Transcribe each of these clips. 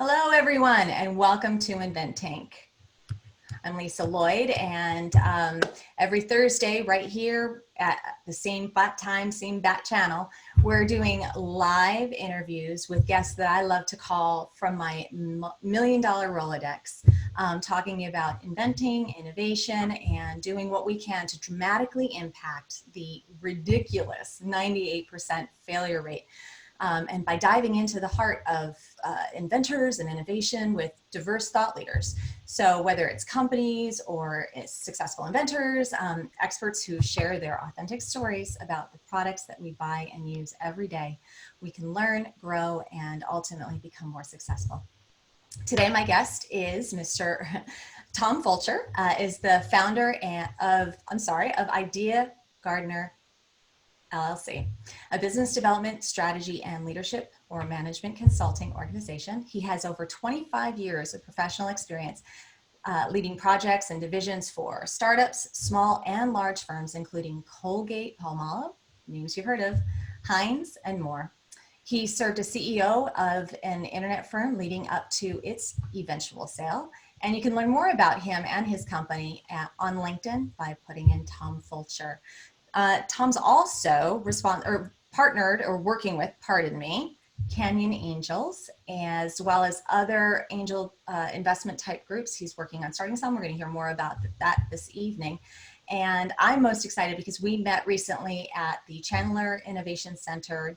Hello, everyone, and welcome to Inventing. I'm Lisa Lloyd, and every Thursday right here at the same bat time, same bat channel, we're doing live interviews with guests that I love to call from my million-dollar Rolodex, talking about inventing, innovation, and doing what we can to dramatically impact the ridiculous 98% failure rate. And by diving into the heart of inventors and innovation with diverse thought leaders. So whether it's companies or it's successful inventors, experts who share their authentic stories about the products that we buy and use every day, we can learn, grow, and ultimately become more successful. Today, my guest is Mr. Tom Fulcher, is the founder of Idea Gardener LLC, a business development, strategy, and leadership or management consulting organization. He has over 25 years of professional experience leading projects and divisions for startups, small and large firms, including Colgate-Palmolive, names you've heard of, Heinz, and more. He served as CEO of an internet firm leading up to its eventual sale. And you can learn more about him and his company on LinkedIn by putting in Tom Fulcher. Tom's also partnered or working with, Canyon Angels, as well as other angel investment type groups. He's working on starting some. We're going to hear more about that this evening. And I'm most excited because we met recently at the Chandler Innovations Center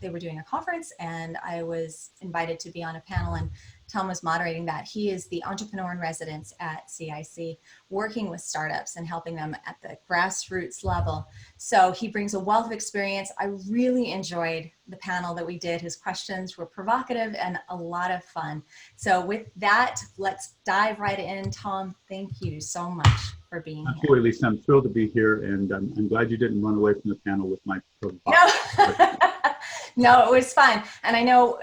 they were doing a conference, and I was invited to be on a panel, and Tom was moderating that. He is the entrepreneur in residence at CIC, working with startups and helping them at the grassroots level. So he brings a wealth of experience. I really enjoyed the panel that we did. His questions were provocative and a lot of fun. So with that, let's dive right in. Tom, thank you so much for being here. Absolutely, Lisa. I'm thrilled to be here, and I'm glad you didn't run away from the panel with my No. No, it was fun. And I know,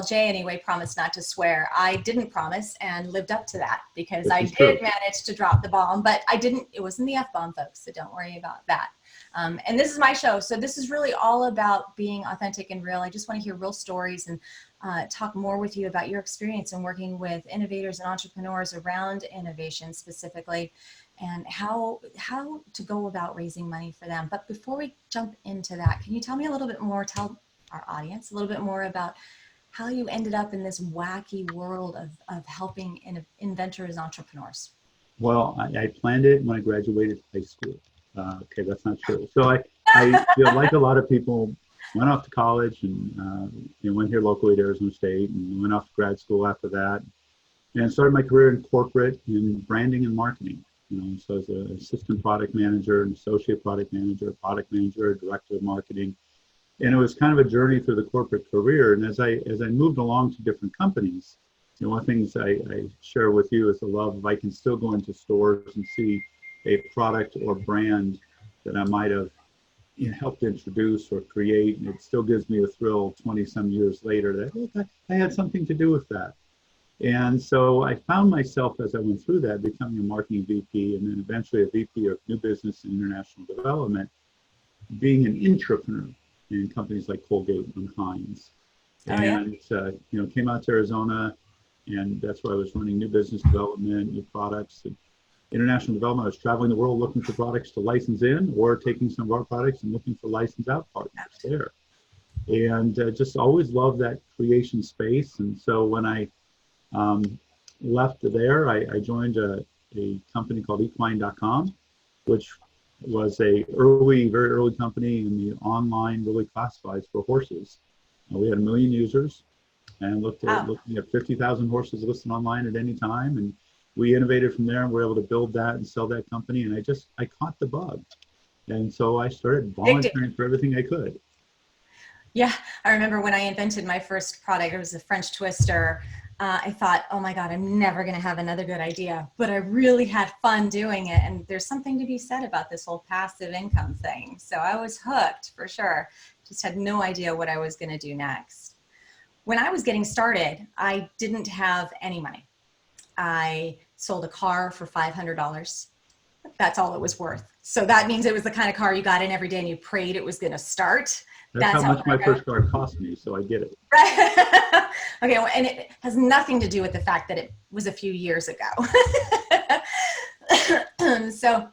Jay anyway promised not to swear. I didn't promise and lived up to that because I did manage to drop the bomb, but it wasn't the F-bomb, folks, so don't worry about that. And this is my show, so this is really all about being authentic and real. I just want to hear real stories and talk more with you about your experience in working with innovators and entrepreneurs around innovation specifically, and how to go about raising money for them. But before we jump into that, can you tell me a little bit more, tell our audience a little bit more about how you ended up in this wacky world of helping inventors and entrepreneurs? Well, I planned it when I graduated high school. Okay, that's not true. So I like a lot of people, went off to college and went here locally at Arizona State, and went off to grad school after that, and started my career in corporate in branding and marketing. So as an assistant product manager, an associate product manager, director of marketing. And it was kind of a journey through the corporate career. And as I moved along to different companies, one of the things I share with you is the love of I can still go into stores and see a product or brand that I might have helped introduce or create. And it still gives me a thrill 20 some years later that I had something to do with that. And so I found myself as I went through that becoming a marketing VP and then eventually a VP of new business and international development, being an intrapreneur in companies like Colgate and Heinz. And came out to Arizona, and that's where I was running new business development, new products, and international development. I was traveling the world looking for products to license in, or taking some of our products and looking for license out partners there. And just always loved that creation space. And so when I left there, I joined a company called equine.com, which was a very early company in the online really classifieds for horses. We had 1 million users and looking at 50,000 horses listed online at any time. And we innovated from there and were able to build that and sell that company. And I caught the bug. And so I started volunteering for everything I could. Yeah, I remember when I invented my first product, it was a French twister. I thought, oh my God, I'm never going to have another good idea, but I really had fun doing it. And there's something to be said about this whole passive income thing. So I was hooked for sure. Just had no idea what I was going to do next. When I was getting started, I didn't have any money. I sold a car for $500. That's all it was worth. So that means it was the kind of car you got in every day and you prayed it was going to start. That's how much my first car cost me, so I get it. Right. Okay, well, and it has nothing to do with the fact that it was a few years ago. So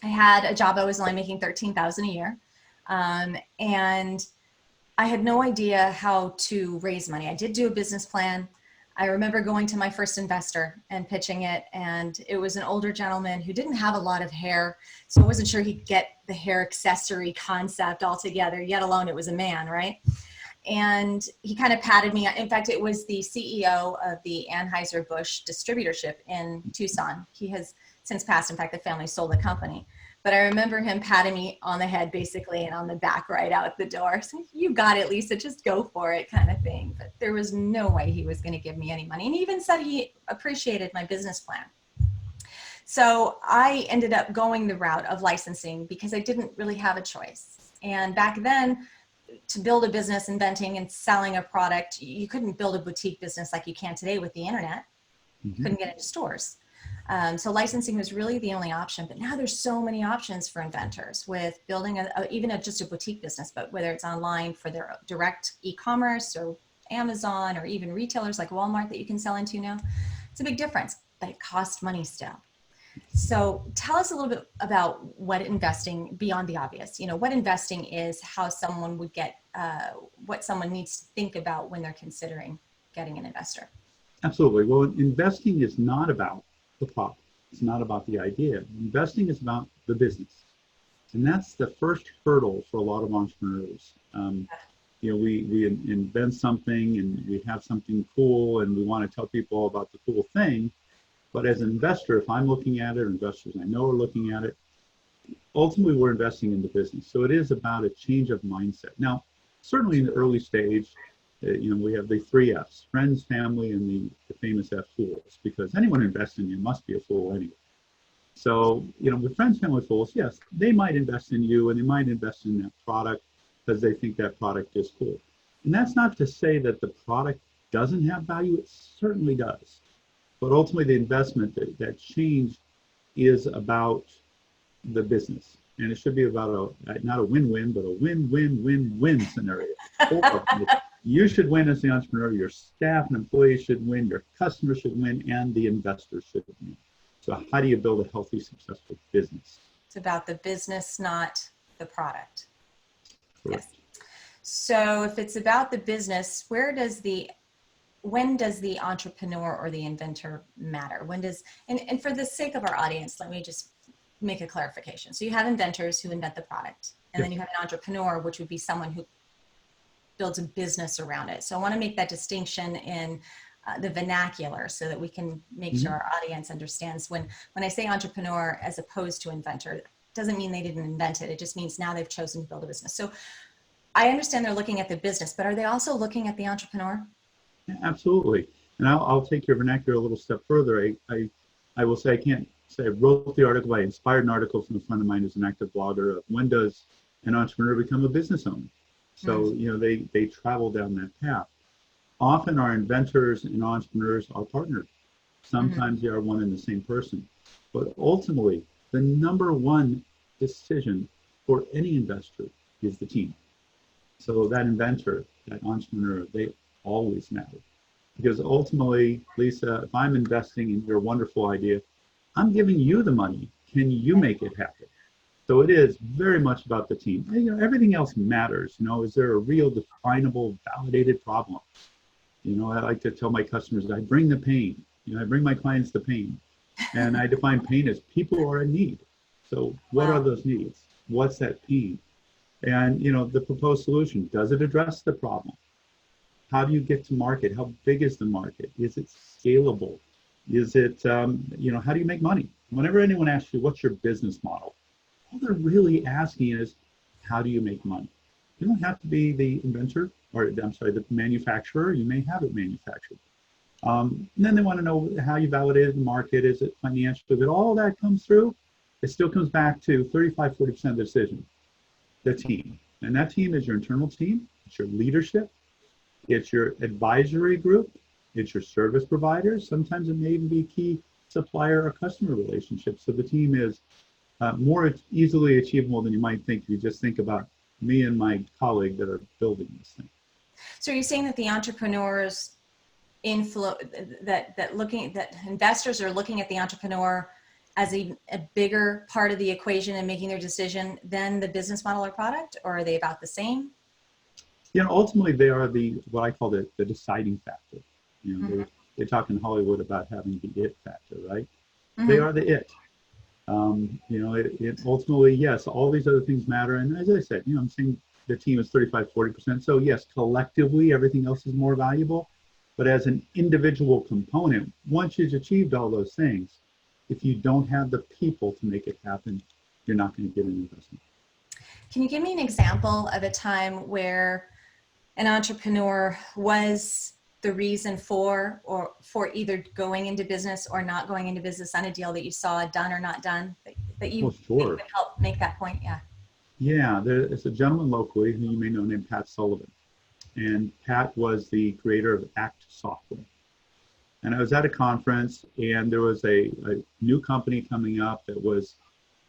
I had a job. I was only making $13,000 a year. And I had no idea how to raise money. I did do a business plan. I remember going to my first investor and pitching it, and it was an older gentleman who didn't have a lot of hair, so I wasn't sure he'd get the hair accessory concept altogether, yet alone it was a man, right? And he kind of patted me. In fact, it was the CEO of the Anheuser-Busch distributorship in Tucson. He has since passed. In fact, the family sold the company. But I remember him patting me on the head, basically, and on the back right out the door. So, you got it, Lisa, just go for it, kind of thing. But there was no way he was going to give me any money. And he even said he appreciated my business plan. So I ended up going the route of licensing because I didn't really have a choice. And back then, to build a business, inventing and selling a product, you couldn't build a boutique business like you can today with the internet. Mm-hmm. Couldn't get into stores. So licensing was really the only option, but now there's so many options for inventors with building just a boutique business, but whether it's online for their direct e-commerce or Amazon or even retailers like Walmart that you can sell into now, it's a big difference, but it costs money still. So tell us a little bit about what investing, beyond the obvious, what investing is, how someone would get, what someone needs to think about when they're considering getting an investor. Absolutely. Well, investing is not about the product. It's not about the idea. Investing is about the business. And that's the first hurdle for a lot of entrepreneurs. We invent something and we have something cool and we want to tell people about the cool thing. But as an investor, if I'm looking at it, or investors I know are looking at it, ultimately we're investing in the business. So it is about a change of mindset. Now, certainly in the early stage, we have the 3 F's: friends, family, and the famous F, fools, because anyone investing in you must be a fool anyway. So, with friends, family, fools, yes, they might invest in you and they might invest in that product because they think that product is cool. And that's not to say that the product doesn't have value. It certainly does. But ultimately, the investment, that change is about the business. And it should be about not a win-win, but a win-win-win-win scenario. You should win as the entrepreneur, your staff and employees should win, your customers should win, and the investors should win. So how do you build a healthy, successful business? It's about the business, not the product. Correct. Yes. So if it's about the business, when does the entrepreneur or the inventor matter? And for the sake of our audience, let me just make a clarification. So you have inventors who invent the product, and then you have an entrepreneur, which would be someone who builds a business around it. So I want to make that distinction in the vernacular so that we can make sure our audience understands when I say entrepreneur as opposed to inventor, it doesn't mean they didn't invent it. It just means now they've chosen to build a business. So I understand they're looking at the business, but are they also looking at the entrepreneur? Yeah, absolutely. And I'll take your vernacular a little step further. I will say I can't say I wrote the article. I inspired an article from a friend of mine who's an active blogger of when does an entrepreneur become a business owner? So, they travel down that path. Often our inventors and entrepreneurs are partnered. Sometimes they are one and the same person. But ultimately, the number one decision for any investor is the team. So that inventor, that entrepreneur, they always matter. Because ultimately, Lisa, if I'm investing in your wonderful idea, I'm giving you the money. Can you make it happen? So it is very much about the team. Everything else matters. Is there a real definable, validated problem? I like to tell my customers, I bring the pain. I bring my clients the pain. And I define pain as people are in need. So what are those needs? What's that pain? And, the proposed solution, does it address the problem? How do you get to market? How big is the market? Is it scalable? Is it, how do you make money? Whenever anyone asks you, what's your business model? All they're really asking is, how do you make money? You don't have to be the inventor, the manufacturer. You may have it manufactured. And then they want to know how you validated the market. Is it financial? If all that comes through, it still comes back to 35-40% of the decision, the team. And that team is your internal team. It's your leadership. It's your advisory group. It's your service providers. Sometimes it may even be key supplier or customer relationships. So the team is more easily achievable than you might think if you just think about me and my colleague that are building this thing. So are you saying that the entrepreneurs that investors are looking at the entrepreneur as a bigger part of the equation and making their decision than the business model or product, or are they about the same? Ultimately they are what I call the deciding factor. Mm-hmm. They talk in Hollywood about having the it factor, right? Mm-hmm. They are the it. It ultimately, yes, all these other things matter. And as I said, I'm saying the team is 35-40%. So yes, collectively, everything else is more valuable. But as an individual component, once you've achieved all those things, if you don't have the people to make it happen, you're not going to get an investment. Can you give me an example of a time where an entrepreneur was the reason for either going into business or not going into business on a deal that you saw done or not done, that you think would help make that point? Yeah, there's a gentleman locally who you may know named Pat Sullivan. And Pat was the creator of Act Software. And I was at a conference, and there was a new company coming up that was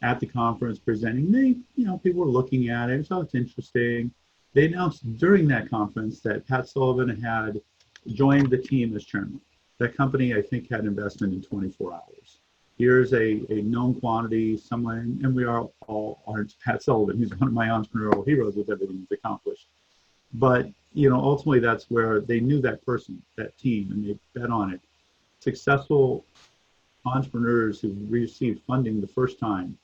at the conference presenting. People were looking at it, so it's interesting. They announced during that conference that Pat Sullivan had joined the team as chairman. That company, I think, had investment in 24 hours. Here's a known quantity, someone, and we all aren't Pat Sullivan, who's one of my entrepreneurial heroes with everything he's accomplished. But, ultimately that's where they knew that person, that team, and they bet on it. Successful entrepreneurs who receive funding the first time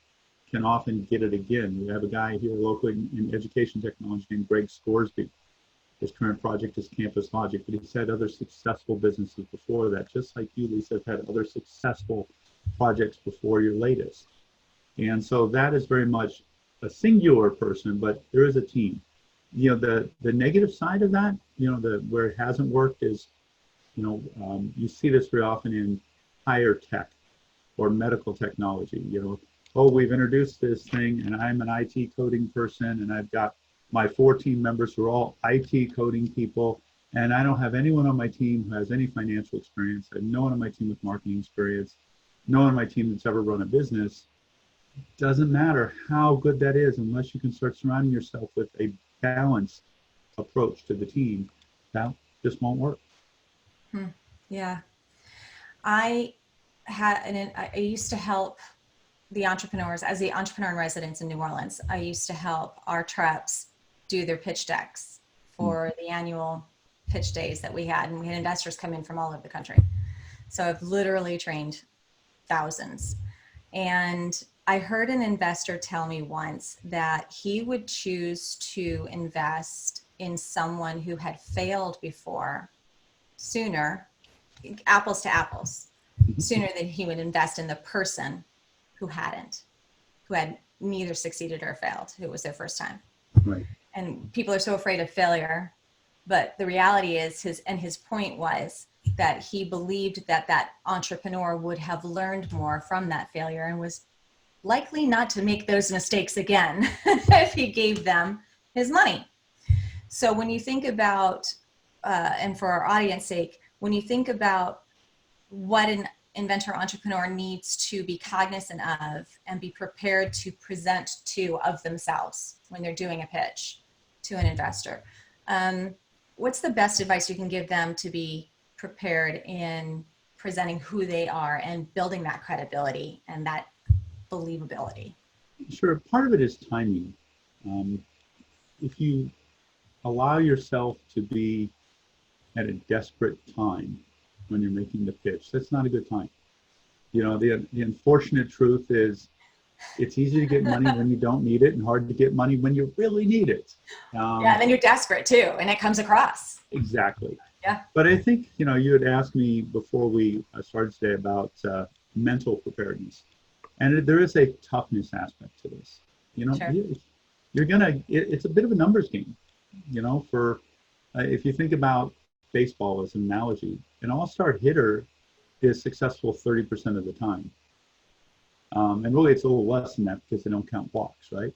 can often get it again. We have a guy here locally in education technology named Greg Scoresby. His current project is Campus Logic, but he's had other successful businesses before that, just like you, Lisa, have had other successful projects before your latest. And so that is very much a singular person, but there is a team. The negative side of that, where it hasn't worked is, you see this very often in higher tech or medical technology. We've introduced this thing, and I'm an IT coding person, and I've got my 4 team members who are all IT coding people, and I don't have anyone on my team who has any financial experience. I have no one on my team with marketing experience, no one on my team that's ever run a business. Doesn't matter how good that is, unless you can start surrounding yourself with a balanced approach to the team, that just won't work. Yeah. I used to help the entrepreneurs as the entrepreneur in residence in New Orleans. I used to help our reps do their pitch decks for the annual pitch days that we had, and we had investors come in from all over the country. So I've literally trained thousands. And I heard an investor tell me once that he would choose to invest in someone who had failed before sooner, apples to apples, sooner than he would invest in the person who had neither succeeded or failed, who was their first time. Right. And people are so afraid of failure, but the reality is his point was that he believed that entrepreneur would have learned more from that failure and was likely not to make those mistakes again if he gave them his money. So when you think about, and for our audience sake, when you think about what an inventor entrepreneur needs to be cognizant of and be prepared to present to of themselves when they're doing a pitch to an investor, what's the best advice you can give them to be prepared in presenting who they are and building that credibility and that believability? Sure. Part of it is timing. If you allow yourself to be at a desperate time when you're making the pitch, that's not a good time. The unfortunate truth is it's easy to get money when you don't need it and hard to get money when you really need it. And then you're desperate too, and it comes across. Exactly. Yeah. But I think, you had asked me before we started today about mental preparedness. And there is a toughness aspect to this. Sure. It's a bit of a numbers game, if you think about baseball as an analogy, an all-star hitter is successful 30% of the time. And really it's a little less than that because they don't count walks, right?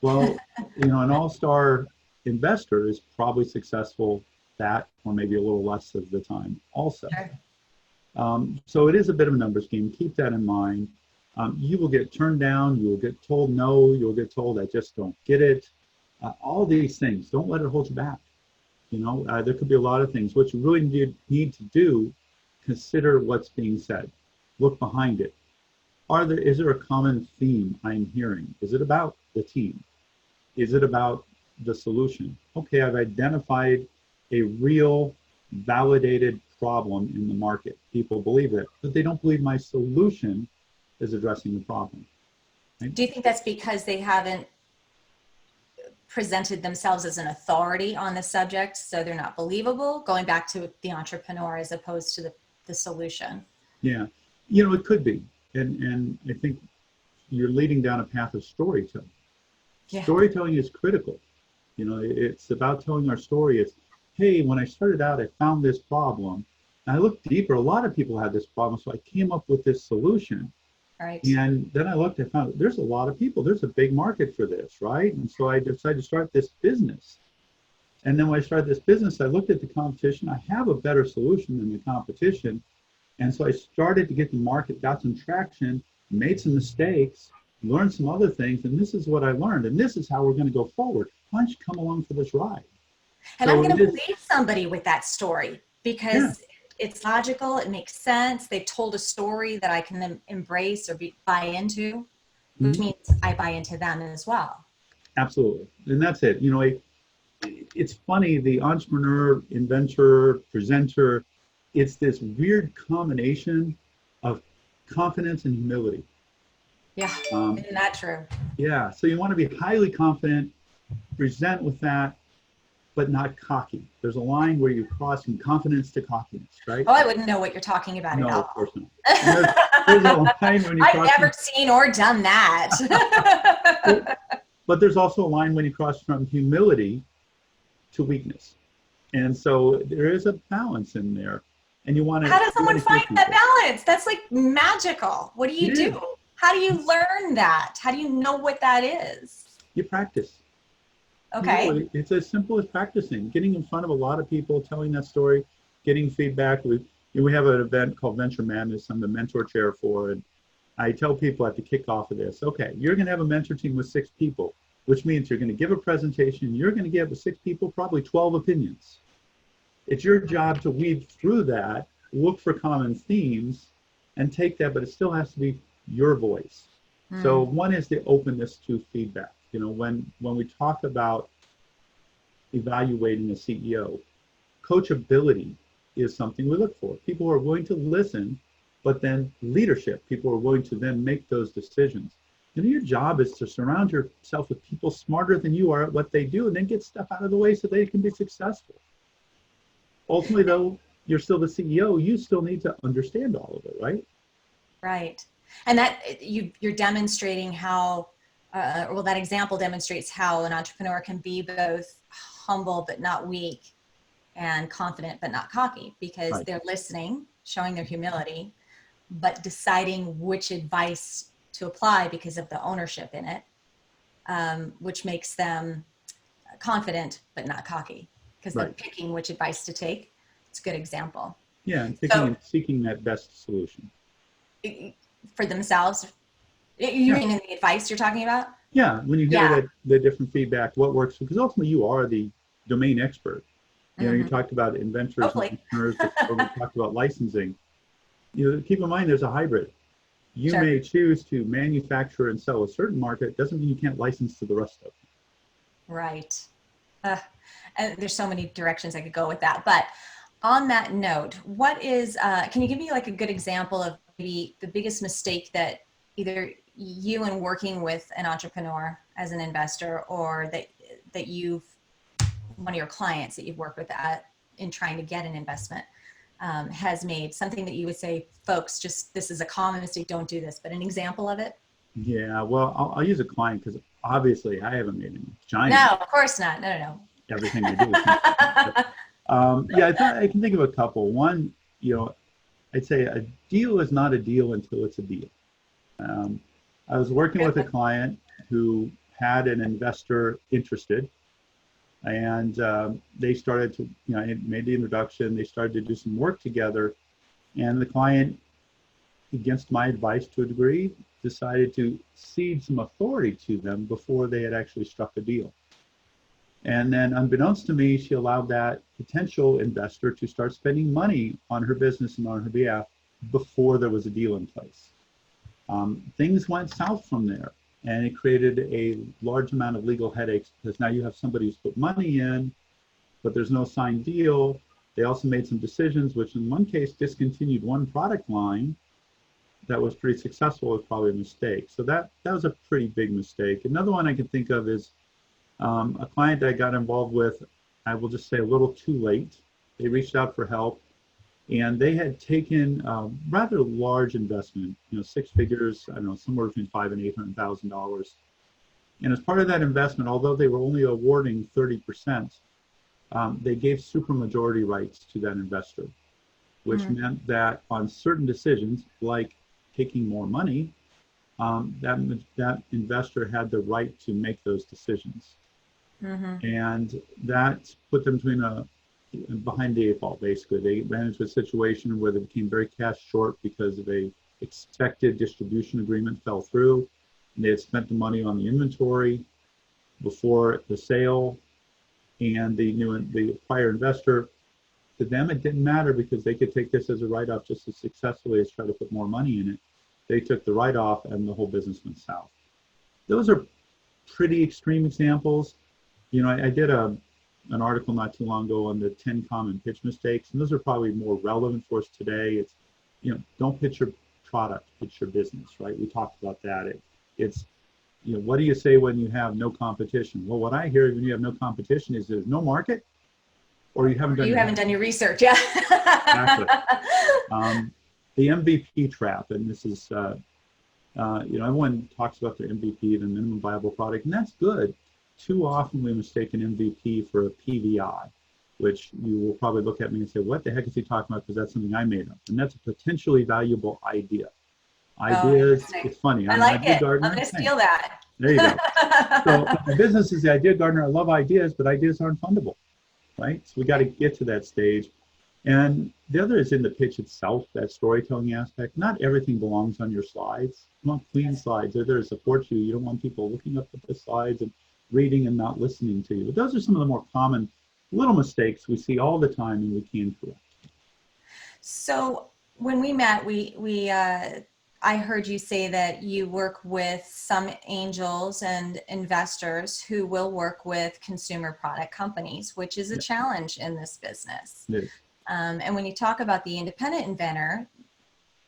Well, an all-star investor is probably successful that or maybe a little less of the time also. Sure. So it is a bit of a numbers game. Keep that in mind. You will get turned down. You will get told no. You'll get told, I just don't get it. All these things, don't let it hold you back. There could be a lot of things. What you really need to do, consider what's being said. Look behind it. Is there a common theme I'm hearing? Is it about the team? Is it about the solution? Okay, I've identified a real validated problem in the market. People believe it, but they don't believe my solution is addressing the problem. Right? Do you think that's because they haven't presented themselves as an authority on the subject, so they're not believable? Going back to the entrepreneur as opposed to the solution. Yeah, it could be. And I think you're leading down a path of storytelling. Yeah. Storytelling is critical. It's about telling our story. It's, hey, when I started out, I found this problem. And I looked deeper. A lot of people had this problem, so I came up with this solution. Right. And then I found there's a lot of people. There's a big market for this, right? And so I decided to start this business. And then when I started this business, I looked at the competition. I have a better solution than the competition. And so I started to get the market, got some traction, made some mistakes, learned some other things, and this is what I learned, and this is how we're going to go forward. Why don't you come along for this ride? And I'm going to believe somebody with that story because it's logical, it makes sense. They've told a story that I can embrace or buy into, which means I buy into them as well. Absolutely, and that's it. It's funny, the entrepreneur, inventor, presenter, it's this weird combination of confidence and humility. Yeah, isn't that true? Yeah, so you want to be highly confident, present with that, but not cocky. There's a line where you cross from confidence to cockiness, right? Oh, I wouldn't know what you're talking about at all. No, of course not. There's a line when you I've never seen or done that. But there's also a line when you cross from humility to weakness. And so there is a balance in there. And you want to. How does someone find that balance? That's like magical. What do you do? How do you learn that? How do you know what that is? You practice. Okay. It's as simple as practicing, getting in front of a lot of people, telling that story, getting feedback. We have an event called Venture Madness I'm the mentor chair for, and I tell people at the kickoff of this, okay, you're going to have a mentor team with 6 people, which means you're going to give a presentation. You're going to give with 6 people probably 12 opinions. It's your job to weed through that, look for common themes, and take that, but it still has to be your voice. So one is the openness to feedback. When we talk about evaluating a CEO, coachability is something we look for. People who are willing to listen, but then leadership, people who are willing to then make those decisions. Your job is to surround yourself with people smarter than you are at what they do, and then get stuff out of the way so they can be successful. Ultimately, though, you're still the CEO. You still need to understand all of it, right? Right. And that you're demonstrating how, that example demonstrates how an entrepreneur can be both humble but not weak and confident but not cocky, because they're listening, showing their humility, but deciding which advice to apply because of the ownership in it, which makes them confident but not cocky, because they're picking which advice to take. It's a good example. Yeah, and seeking that best solution. For themselves. You mean in the advice you're talking about? Yeah, when you hear the different feedback, what works, because ultimately you are the domain expert. You talked about inventors and entrepreneurs, or we talked about licensing. Keep in mind there's a hybrid. You may choose to manufacture and sell a certain market. Doesn't mean you can't license to the rest of them. Right. And there's so many directions I could go with that. But on that note, can you give me like a good example of maybe the biggest mistake that either you in working with an entrepreneur as an investor, or that one of your clients that you've worked with in trying to get an investment has made, something that you would say, folks, this is a common mistake, don't do this, but an example of it? Yeah, well, I'll use a client because obviously I haven't made any giant. No, of course not. No. Everything I do is I can think of a couple. One, I'd say a deal is not a deal until it's a deal. I was working with a client who had an investor interested, and they started to, I made the introduction, they started to do some work together, and the client, against my advice to a degree, decided to cede some authority to them before they had actually struck a deal. And then unbeknownst to me, she allowed that potential investor to start spending money on her business and on her behalf before there was a deal in place. Things went south from there, and it created a large amount of legal headaches because now you have somebody who's put money in, but there's no signed deal. They also made some decisions, which in one case discontinued one product line that was pretty successful. It was probably a mistake. So that was a pretty big mistake. Another one I can think of is a client that I got involved with, I will just say a little too late. They reached out for help, and they had taken a rather large investment, 6 figures, I don't know, somewhere between $500,000 and $800,000. And as part of that investment, although they were only awarding 30%, they gave supermajority rights to that investor, which meant that on certain decisions, like taking more money, that investor had the right to make those decisions. And that put them behind the 8 ball, basically. They ran into a situation where they became very cash short because of a expected distribution agreement fell through. And they had spent the money on the inventory before the sale, and the prior investor, to them it didn't matter because they could take this as a write-off just as successfully as try to put more money in it. They took the write-off and the whole business went south. Those are pretty extreme examples. I did an article not too long ago on the 10 common pitch mistakes, and those are probably more relevant for us today. It's, don't pitch your product, pitch your business, right? We talked about that. It's, what do you say when you have no competition? Well, what I hear when you have no competition is there's no market, or you haven't done your research. Yeah. Exactly. The MVP trap, and this is, everyone talks about their MVP, the minimum viable product, and that's good. Too often we mistake an MVP for a PVI, which you will probably look at me and say, what the heck is he talking about? Because that's something I made up. And that's a potentially valuable idea. Ideas, it's funny. I like it. Gardener. I'm going to steal that. There you go. So my business is the Idea Gardener. I love ideas, but ideas aren't fundable, right? So we got to get to that stage. And the other is in the pitch itself, that storytelling aspect. Not everything belongs on your slides. You want clean slides. They're there to support you. You don't want people looking up at the slides and reading and not listening to you. But those are some of the more common little mistakes we see all the time and we can correct. So when we met, I heard you say that you work with some angels and investors who will work with consumer product companies, which is a challenge in this business. Yes. And when you talk about the independent inventor,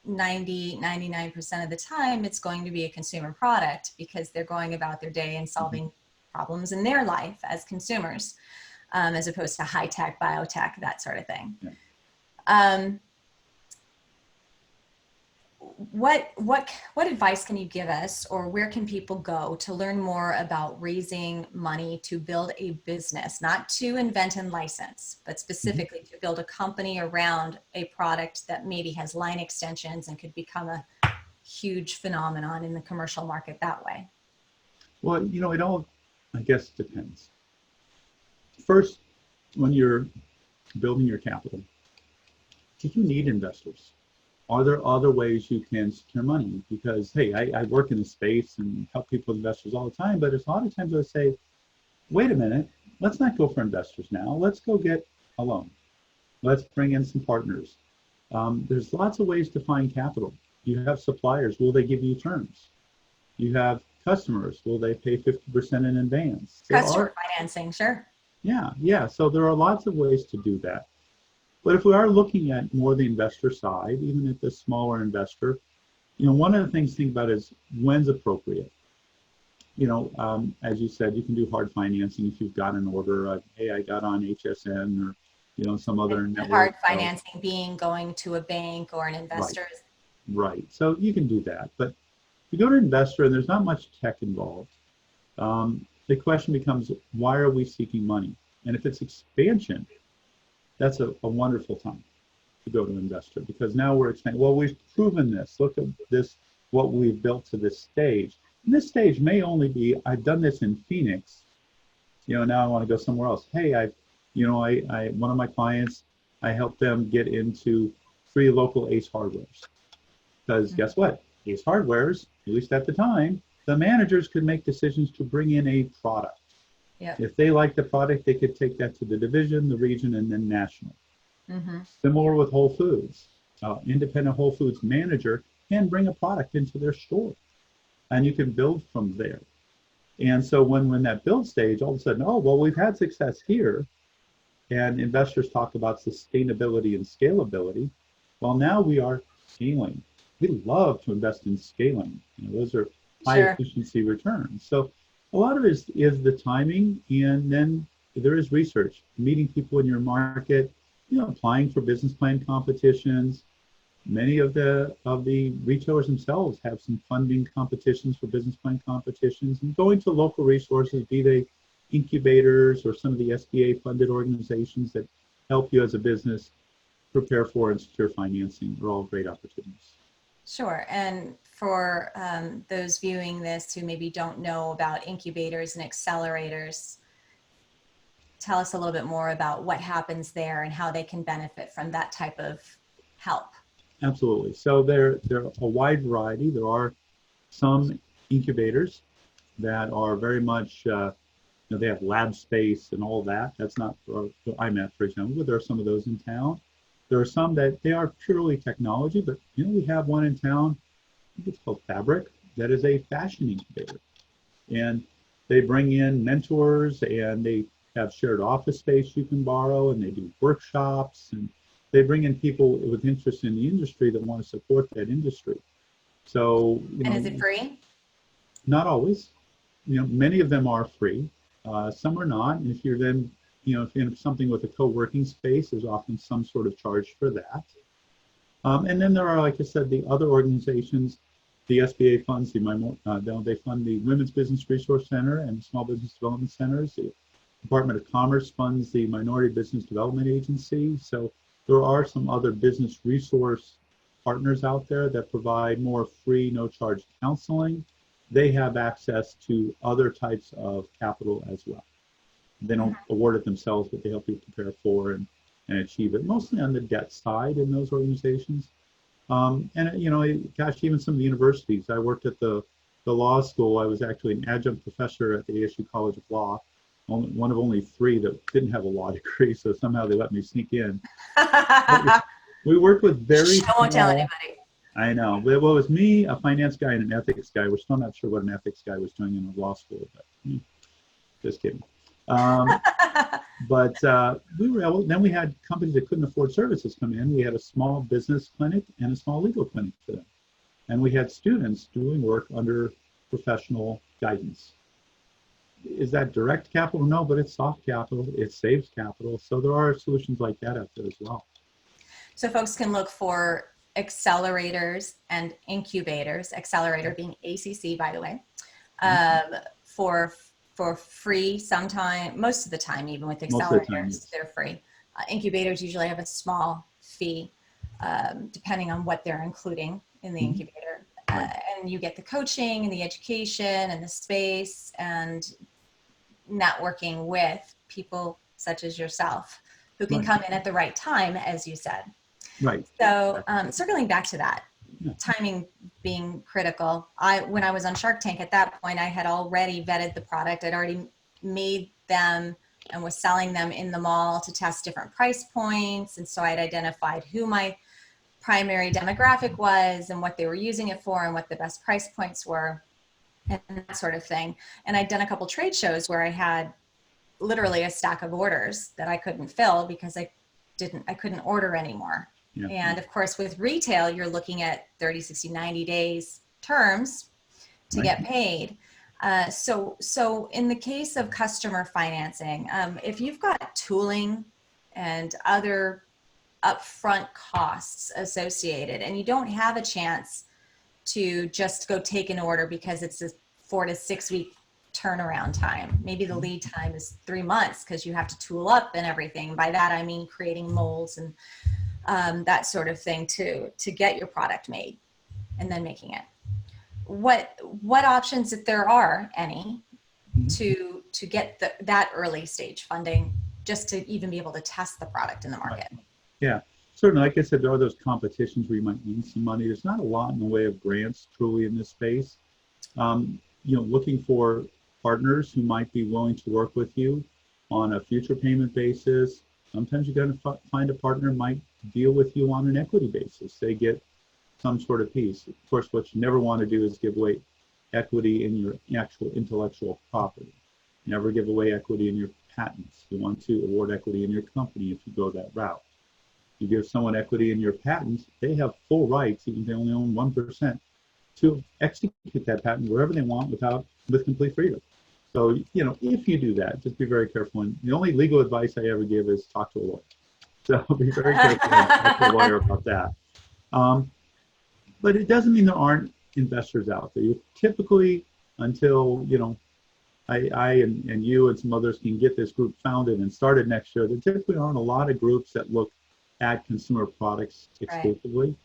99% of the time, it's going to be a consumer product because they're going about their day and solving problems in their life as consumers, as opposed to high tech, biotech, that sort of thing. Yeah. What advice can you give us, or where can people go to learn more about raising money to build a business, not to invent and license, but specifically to build a company around a product that maybe has line extensions and could become a huge phenomenon in the commercial market that way? Well, it all, I guess, depends. First, when you're building your capital, do you need investors? Are there other ways you can secure money? Because, hey, I work in the space and help people with investors all the time, but there's a lot of times I say, wait a minute, let's not go for investors now. Let's go get a loan. Let's bring in some partners. There's lots of ways to find capital. You have suppliers. Will they give you terms? You have customers. Will they pay 50% in advance? Customer financing, sure. Yeah. So there are lots of ways to do that. But if we are looking at more the investor side, even if the smaller investor, one of the things to think about is when's appropriate. As you said, you can do hard financing if you've got an order. Hey, I got on HSN or some other network. Hard financing being going to a bank or an investor. Right. So you can do that. But if you go to an investor and there's not much tech involved, the question becomes, why are we seeking money? And if it's expansion, that's a wonderful time to go to an investor, because now we're expanding. Well, we've proven this. Look at this, what we've built to this stage. And this stage may only be, I've done this in Phoenix. Now I want to go somewhere else. Hey, one of my clients, I helped them get into 3 local Ace Hardwares. Because guess what? Ace Hardwares, at least at the time, the managers could make decisions to bring in a product. Yep. If they like the product, they could take that to the division, the region, and then national. Mm-hmm. Similar with Whole Foods. Independent Whole Foods manager can bring a product into their store, and you can build from there. And so when that build stage, all of a sudden, oh, well, we've had success here, and investors talk about sustainability and scalability. Well, now we are scaling. We love to invest in scaling. Those are high Sure. efficiency returns. So a lot of it is the timing, and then there is research, meeting people in your market, applying for business plan competitions. Many of the retailers themselves have some funding competitions for business plan competitions, and going to local resources, be they incubators or some of the SBA funded organizations that help you as a business prepare for and secure financing are all great opportunities. Sure. And for those viewing this who maybe don't know about incubators and accelerators, tell us a little bit more about what happens there and how they can benefit from that type of help. Absolutely. So there are a wide variety. There are some incubators that are very much, they have lab space and all that. That's not for IMAT, for example, but there are some of those in town. There are some that they are purely technology, but we have one in town, I think it's called Fabric, that is a fashion incubator. And they bring in mentors, and they have shared office space you can borrow, and they do workshops, and they bring in people with interest in the industry that want to support that industry. So, And is it free? Not always. Many of them are free. Some are not. And if you're then, if you're in something with a co-working space, there's often some sort of charge for that. And then there are, like I said, the other organizations. The SBA funds they fund the Women's Business Resource Center and Small Business Development Centers. The Department of Commerce funds the Minority Business Development Agency. So there are some other business resource partners out there that provide more free, no-charge counseling. They have access to other types of capital as well. They don't award it themselves, but they help you prepare for and achieve it, mostly on the debt side in those organizations. Gosh, even some of the universities. I worked at the law school. I was actually an adjunct professor at the ASU College of Law, one of only 3 that didn't have a law degree, so somehow they let me sneak in. We worked with very I won't tell anybody. I know. Well, it was me, a finance guy, and an ethics guy. We're still not sure what an ethics guy was doing in the law school, but just kidding. But we were able, then we had companies that couldn't afford services come in. We had a small business clinic and a small legal clinic for them. And we had students doing work under professional guidance. Is that direct capital? No, but it's soft capital. It saves capital. So there are solutions like that out there as well. So folks can look for accelerators and incubators, accelerator being ACC, by the way, for free sometime, most of the time, even with accelerators, they're free. Incubators usually have a small fee, depending on what they're including in the incubator. And you get the coaching and the education and the space and networking with people such as yourself who can come in at the right time, as you said. Right. So circling back to that, timing being critical. When I was on Shark Tank at that point, I had already vetted the product. I'd already made them and was selling them in the mall to test different price points. And so I'd identified who my primary demographic was and what they were using it for and what the best price points were and that sort of thing. And I'd done a couple trade shows where I had literally a stack of orders that I couldn't fill because I couldn't order anymore. Yeah. And of course, with retail, you're looking at 30, 60, 90 days terms to get paid. So in the case of customer financing, if you've got tooling and other upfront costs associated and you don't have a chance to just go take an order because it's a 4 to 6 week turnaround time, maybe the lead time is 3 months because you have to tool up and everything. By that, I mean creating molds and that sort of thing to get your product made and then making it. What options, if there are any, to get that early stage funding just to even be able to test the product in the market? Yeah, certainly. Like I said, there are those competitions where you might need some money. There's not a lot in the way of grants truly in this space. Looking for partners who might be willing to work with you on a future payment basis. Sometimes you're going to find a partner might deal with you on an equity basis. They get some sort of piece. Of course, what you never want to do is give away equity in your actual intellectual property. Never give away equity in your patents. You want to award equity in your company if you go that route. You give someone equity in your patents, they have full rights, even if they only own 1%, to execute that patent wherever they want with complete freedom. So, you know, if you do that, just be very careful. And the only legal advice I ever give is talk to a lawyer. So be very careful and talk to a lawyer about that. But it doesn't mean there aren't investors out there. You typically, until, you know, I and you and some others can get this group founded and started next year, there typically aren't a lot of groups that look at consumer products exclusively.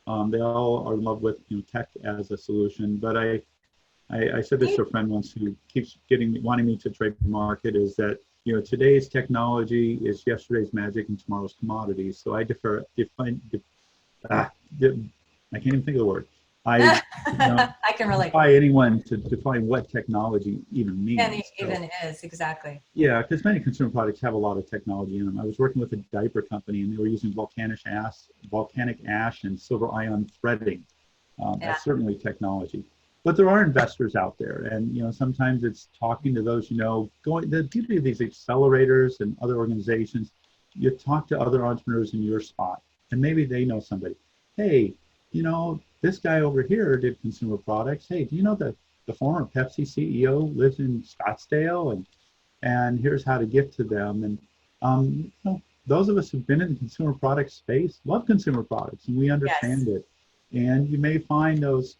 Right. They all are in love with, you know, tech as a solution. But I said this to a friend once who keeps wanting me to trademark it, is that, you know, today's technology is yesterday's magic and tomorrow's commodities. So I I can't even think of the word. I can relate. Defy anyone to define what technology even means. And it even is, exactly. Yeah, because many consumer products have a lot of technology in them. I was working with a diaper company, and they were using volcanic ash and silver ion threading. That's certainly technology. But there are investors out there, and, you know, sometimes it's talking to those, you know, the beauty of these accelerators and other organizations, you talk to other entrepreneurs in your spot, and maybe they know somebody. Hey, you know, this guy over here did consumer products. Hey, do you know that the former Pepsi CEO lives in Scottsdale, and here's how to get to them. And you know, those of us who've been in the consumer product space love consumer products, and we understand it. And you may find those,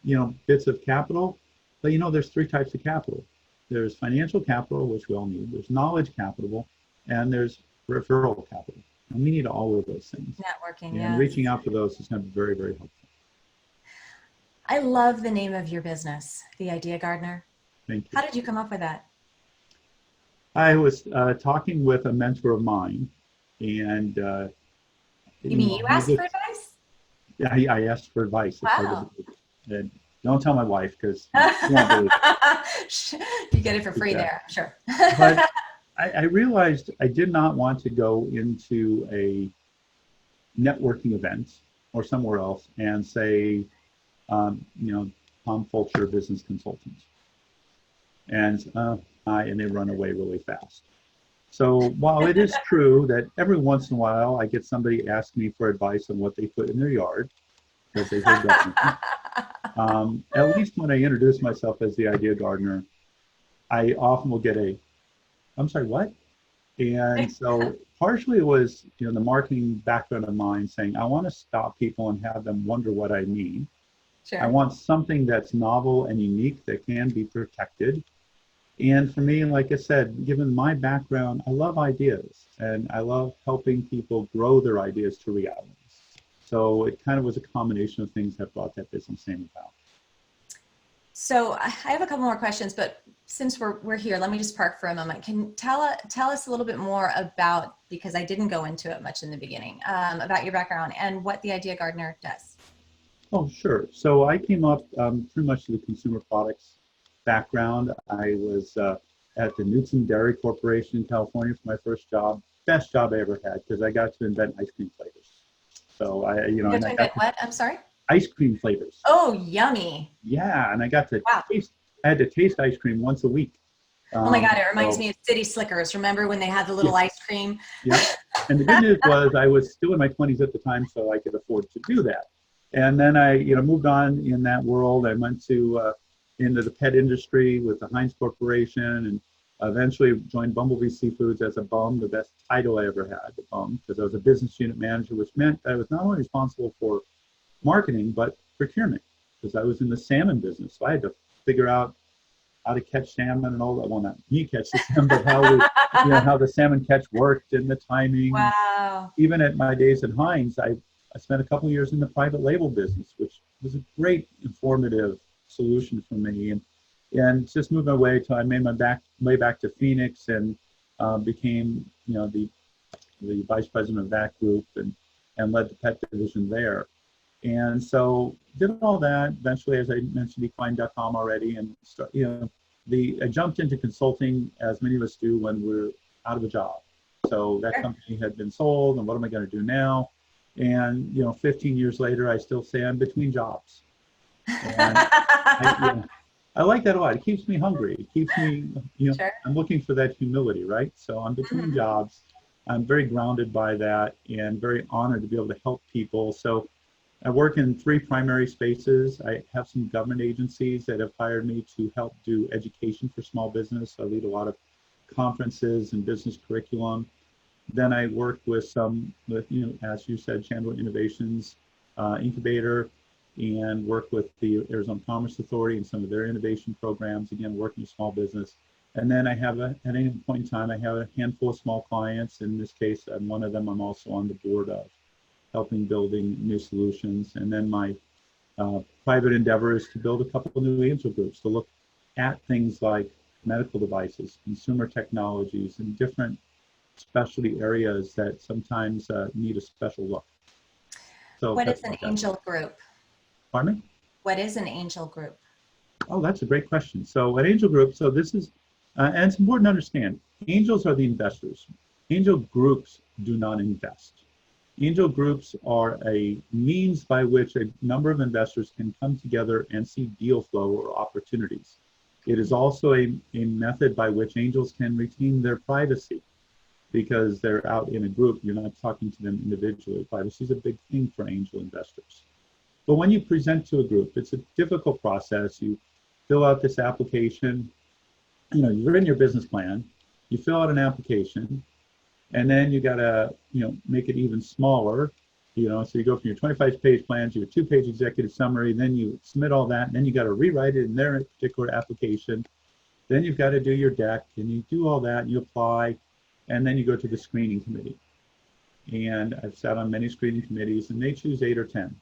you know, bits of capital, but, you know, there's three types of capital. There's financial capital, which we all need. There's knowledge capital, and there's referral capital. And we need all of those things. Networking, and reaching out to those is going to be very, very helpful. I love the name of your business, the Idea Gardener. Thank you. How did you come up with that? I was talking with a mentor of mine, and you mean you asked for advice? Yeah, I asked for advice. Wow. And don't tell my wife, because you get it for free there, I'm sure. But I realized I did not want to go into a networking event or somewhere else and say, you know, I'm Fulcher business consultant, and they run away really fast. So while it is true that every once in a while I get somebody ask me for advice on what they put in their yard, because they heard that, at least when I introduce myself as the Idea Gardener, I often will get I'm sorry, what? And so partially it was, you know, the marketing background of mine saying, I want to stop people and have them wonder what I mean. Sure. I want something that's novel and unique that can be protected. And for me, like I said, given my background, I love ideas, and I love helping people grow their ideas to realities. So it kind of was a combination of things that brought that business name about. So I have a couple more questions, but since we're here, let me just park for a moment. Can you tell us a little bit more about, because I didn't go into it much in the beginning, about your background and what the Idea Gardener does? Oh, sure. So I came up pretty much to the consumer products background. I was at the Knutson Dairy Corporation in California for my first job. Best job I ever had, because I got to invent ice cream flavors. So you got to invent what? I'm sorry? Ice cream flavors. Oh, yummy. Yeah, and I got to taste. I had to taste ice cream once a week. Oh my God, it reminds me of City Slickers. Remember when they had the little ice cream? Yeah. And the good news was I was still in my 20s at the time, so I could afford to do that. And then I, you know, moved on in that world. I went to into the pet industry with the Heinz Corporation, and eventually joined Bumblebee Seafoods as a bum, the best title I ever had, the bum, because I was a business unit manager, which meant I was not only responsible for marketing, but procurement, because I was in the salmon business. So I had to figure out how to catch salmon and all that. Well, not me catch the salmon, but how the salmon catch worked and the timing. Wow. Even at my days at Heinz, I spent a couple of years in the private label business, which was a great informative solution for me. And just moved my way till I made my way back to Phoenix, and became, you know, the vice president of that group, and led the pet division there. And so did all that. Eventually, as I mentioned, equine.com already, and I jumped into consulting, as many of us do when we're out of a job. So that company had been sold, and what am I going to do now? And 15 years later, I still say I'm between jobs. And I like that a lot. It keeps me hungry. It keeps me, Sure. I'm looking for that humility, right? So I'm between jobs. I'm very grounded by that and very honored to be able to help people. So I work in 3 primary spaces. I have some government agencies that have hired me to help do education for small business. I lead a lot of conferences and business curriculum. Then I work with as you said, Chandler Innovations Incubator, and work with the Arizona Commerce Authority and some of their innovation programs, again, working with small business. And then I have, at any point in time, I have a handful of small clients. In this case, one of them I'm also on the board of, helping building new solutions. And then my private endeavor is to build a couple of new angel groups to look at things like medical devices, consumer technologies, and different specialty areas that sometimes need a special look. So what is an angel group? Pardon me? What is an angel group? Oh, that's a great question. So an angel group, so this is, and it's important to understand, angels are the investors. Angel groups do not invest. Angel groups are a means by which a number of investors can come together and see deal flow or opportunities. It is also a method by which angels can retain their privacy because they're out in a group. You're not talking to them individually. Privacy is a big thing for angel investors. But when you present to a group, it's a difficult process. You fill out this application. You're in your business plan. You fill out an application, and then you got to, make it even smaller. So you go from your 25-page plan to your 2-page executive summary. Then you submit all that, and then you got to rewrite it in their particular application. Then you've got to do your deck, and you do all that, and you apply, and then you go to the screening committee. And I've sat on many screening committees, and they choose 8 or 10.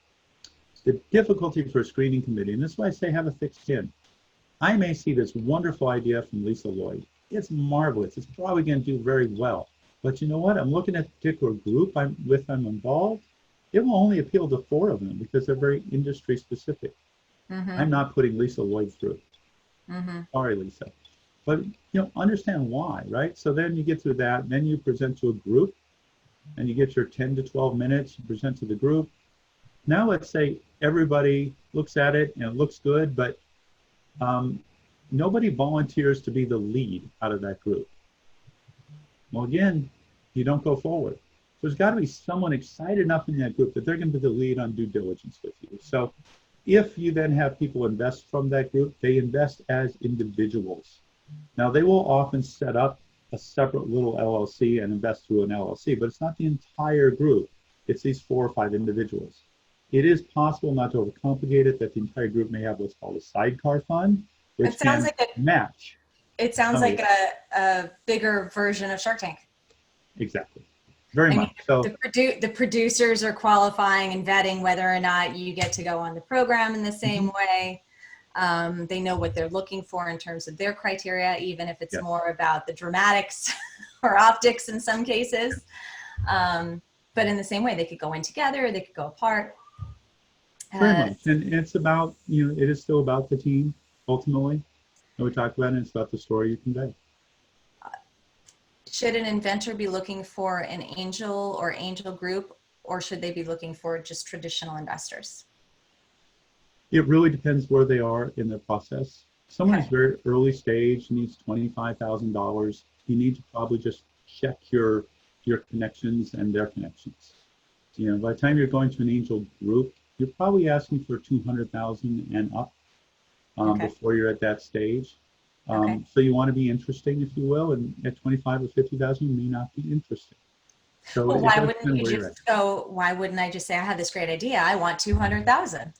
The difficulty for a screening committee, and this is why I say have a thick skin. I may see this wonderful idea from Lisa Lloyd. It's marvelous. It's probably going to do very well. But you know what? I'm looking at the particular group I'm involved. It will only appeal to 4 of them because they're very industry specific. I'm not putting Lisa Lloyd through. Sorry, Lisa. But understand why, right? So then you get through that, and then you present to a group, and you get your 10 to 12 minutes, you present to the group. Now let's say everybody looks at it and it looks good, but nobody volunteers to be the lead out of that group. Well, again, you don't go forward. There's got to be someone excited enough in that group that they're going to be the lead on due diligence with you. So if you then have people invest from that group, they invest as individuals. Now, they will often set up a separate little LLC and invest through an LLC, but it's not the entire group. It's these 4 or 5 individuals. It is possible, not to overcomplicate it, that the entire group may have what's called a sidecar fund, which can match. It sounds like a bigger version of Shark Tank. Exactly. Very much. So the producers are qualifying and vetting whether or not you get to go on the program in the same way. They know what they're looking for in terms of their criteria, even if it's more about the dramatics or optics in some cases. But in the same way, they could go in together, they could go apart. Very much. And it's about, it is still about the team, ultimately. And we talked about it, it's about the story you convey. Should an inventor be looking for an angel or angel group, or should they be looking for just traditional investors? It really depends where they are in the process. Someone who's very early stage needs $25,000. You need to probably just check your connections and their connections. By the time you're going to an angel group, you're probably asking for $200,000 and up before you're at that stage. So you want to be interesting, if you will, and at 25 or 50,000, you may not be interesting. So well, why wouldn't I just say, I have this great idea, I want 200,000?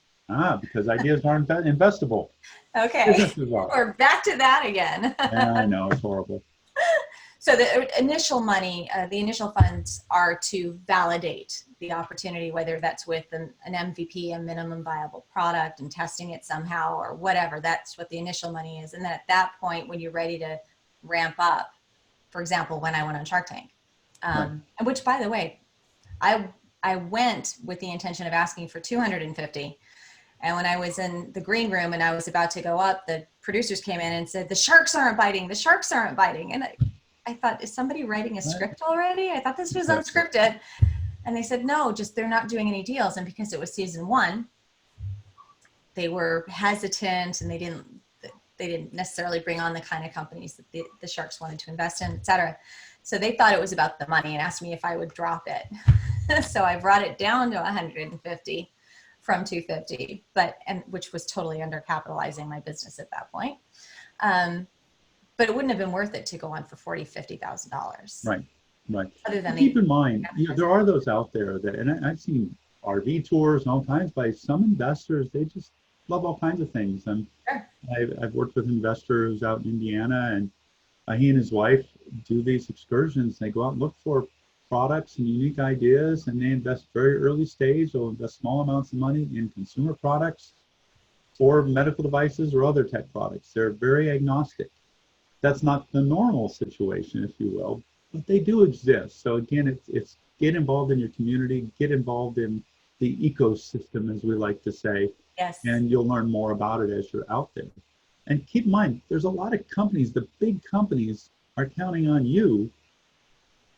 Because ideas aren't investable. Okay, we're back to that again. Yeah, I know, it's horrible. So the initial money, the initial funds are to validate the opportunity, whether that's with an MVP, a minimum viable product, and testing it somehow or whatever. That's what the initial money is. And then at that point, when you're ready to ramp up, for example, when I went on Shark Tank, which, by the way, I went with the intention of asking for 250, And when I was in the green room and I was about to go up, the producers came in and said, the sharks aren't biting, the sharks aren't biting. And I thought, is somebody writing a script already? I thought this was unscripted. And they said, no, just they're not doing any deals. And because it was season 1, they were hesitant and they didn't necessarily bring on the kind of companies that the sharks wanted to invest in, et cetera. So they thought it was about the money and asked me if I would drop it. So I brought it down to 150 from 250, which was totally undercapitalizing my business at that point. But it wouldn't have been worth it to go on for $40,000-$50,000. Right. Other than keep in mind, there are those out there that, and I've seen RV tours and all kinds by some investors. They just love all kinds of things. And sure. I've worked with investors out in Indiana, and he and his wife do these excursions. They go out and look for products and unique ideas, and they invest very early stage. They'll invest small amounts of money in consumer products or medical devices or other tech products. They're very agnostic. That's not the normal situation, if you will, but they do exist. So again, it's get involved in your community, get involved in the ecosystem, as we like to say, yes. And you'll learn more about it as you're out there. And keep in mind, there's a lot of companies, the big companies are counting on you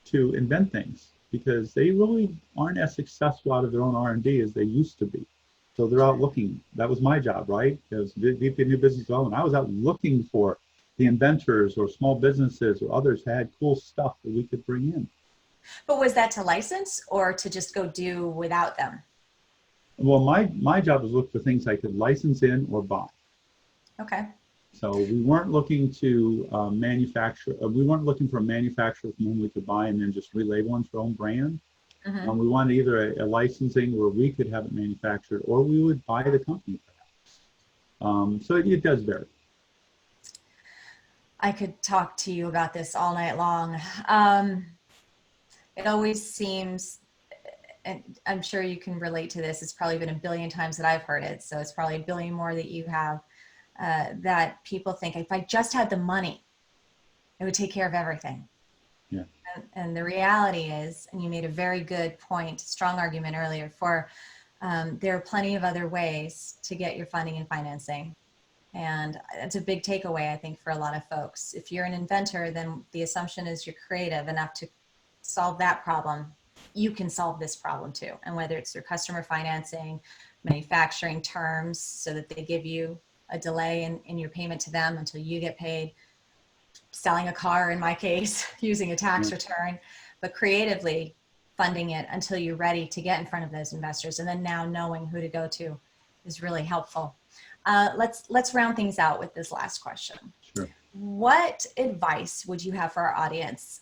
to invent things because they really aren't as successful out of their own R&D as they used to be. So they're out looking. That was my job, right? As VP of New Business Development, I was out looking for the inventors or small businesses or others who had cool stuff that we could bring in. But was that to license or to just go do without them? Well, my job was look for things I could license in or buy. Okay. So we weren't looking to manufacture. We weren't looking for a manufacturer from whom we could buy and then just relabel into our own brand. Mm-hmm. We wanted either a licensing where we could have it manufactured, or we would buy the company perhaps. So it does vary. I could talk to you about this all night long. It always seems, and I'm sure you can relate to this, it's probably been a billion times that I've heard it, so it's probably a billion more that you have, that people think if I just had the money, it would take care of everything. Yeah. And the reality is, and you made a very good point, strong argument earlier for, there are plenty of other ways to get your funding and financing. And it's a big takeaway, I think, for a lot of folks. If you're an inventor, then the assumption is you're creative enough to solve that problem. You can solve this problem too. And whether it's through customer financing, manufacturing terms, so that they give you a delay in your payment to them until you get paid, selling a car in my case, using a tax return, but creatively funding it until you're ready to get in front of those investors. And then now knowing who to go to is really helpful. Let's round things out with this last question. Sure. What advice would you have for our audience?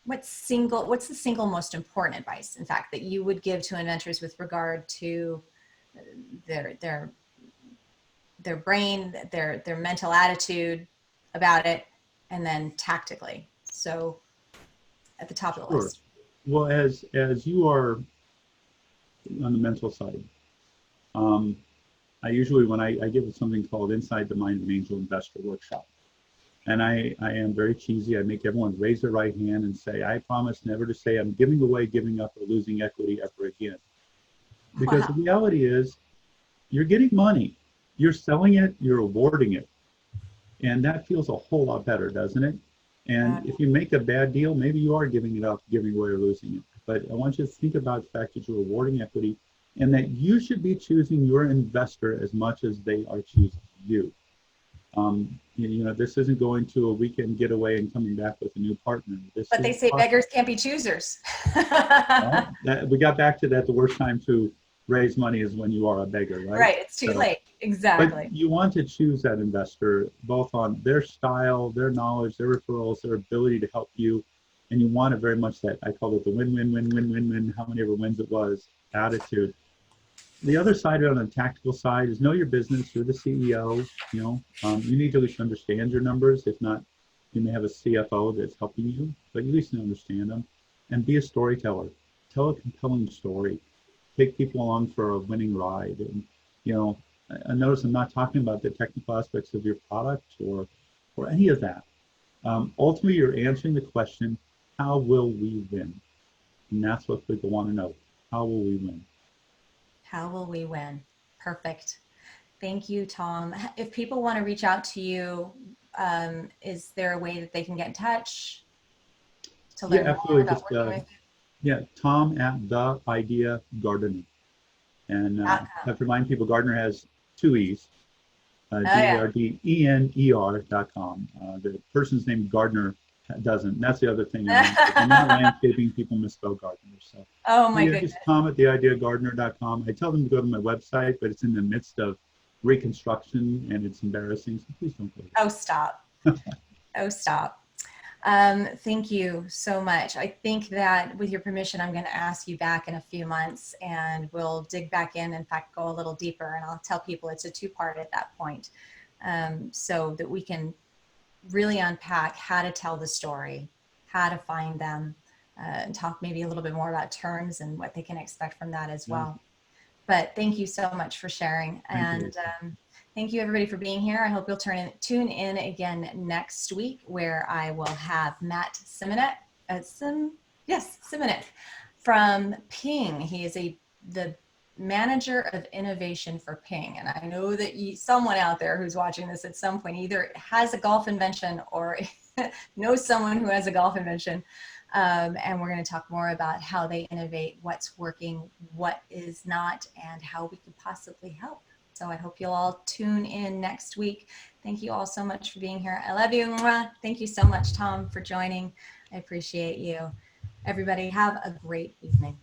What's the single most important advice, in fact, that you would give to inventors with regard to their brain, their mental attitude about it, and then tactically? So at the top of the list. Well, as you are on the mental side, I usually, when I give something called Inside the Mind of an Angel Investor Workshop, and I am very cheesy. I make everyone raise their right hand and say, I promise never to say I'm giving away, giving up, or losing equity ever again. Because the reality is, you're getting money. You're selling it, you're awarding it. And that feels a whole lot better, doesn't it? And if you make a bad deal, maybe you are giving it up, giving away, or losing it. But I want you to think about the fact that you're awarding equity and that you should be choosing your investor as much as they are choosing you. This isn't going to a weekend getaway and coming back with a new partner. But they say beggars can't be choosers. We got back to that. The worst time to raise money is when you are a beggar, right? Right, it's too late. Exactly. But you want to choose that investor both on their style, their knowledge, their referrals, their ability to help you. And you want it very much that, I call it the win-win-win-win-win-win, how many ever wins it was, attitude. The other side on the tactical side is know your business. You're the CEO. You need to at least understand your numbers. If not, you may have a CFO that's helping you, but you at least understand them. And be a storyteller. Tell a compelling story. Take people along for a winning ride. And I notice I'm not talking about the technical aspects of your product or any of that. Ultimately, you're answering the question, how will we win? And that's what people want to know. How will we win? How will we win? Perfect. Thank you, Tom. If people want to reach out to you, is there a way that they can get in touch to Yeah, learn more absolutely. about Just working with yeah, Tom at the Idea Gardener. And you? have to remind people, Gardner has two E's, Oh yeah. GARDENER.com. The person's name Gardner doesn't. And that's the other thing I want to say. In my landscaping, people misspell Gardner. So, Oh my yeah, goodness. just Tom at theideagardener.com. I tell them to go to my website, but it's in the midst of reconstruction and it's embarrassing. So please don't go there. Oh, stop. Oh, stop. Thank you so much. I think that with your permission, I'm going to ask you back in a few months and we'll dig back in fact, go a little deeper, and I'll tell people it's a two-part at that point, so that we can really unpack how to tell the story, how to find them, and talk maybe a little bit more about terms and what they can expect from that as well. But thank you so much for sharing. And thank you everybody for being here. I hope you'll tune in again next week, where I will have Matt Simonet, Simonet from Ping. He is the manager of innovation for Ping. And I know that someone out there who's watching this at some point either has a golf invention or knows someone who has a golf invention. And we're going to talk more about how they innovate, what's working, what is not, and how we could possibly help. So I hope you'll all tune in next week. Thank you all so much for being here. I love you. Thank you so much, Tom, for joining. I appreciate you. Everybody have a great evening.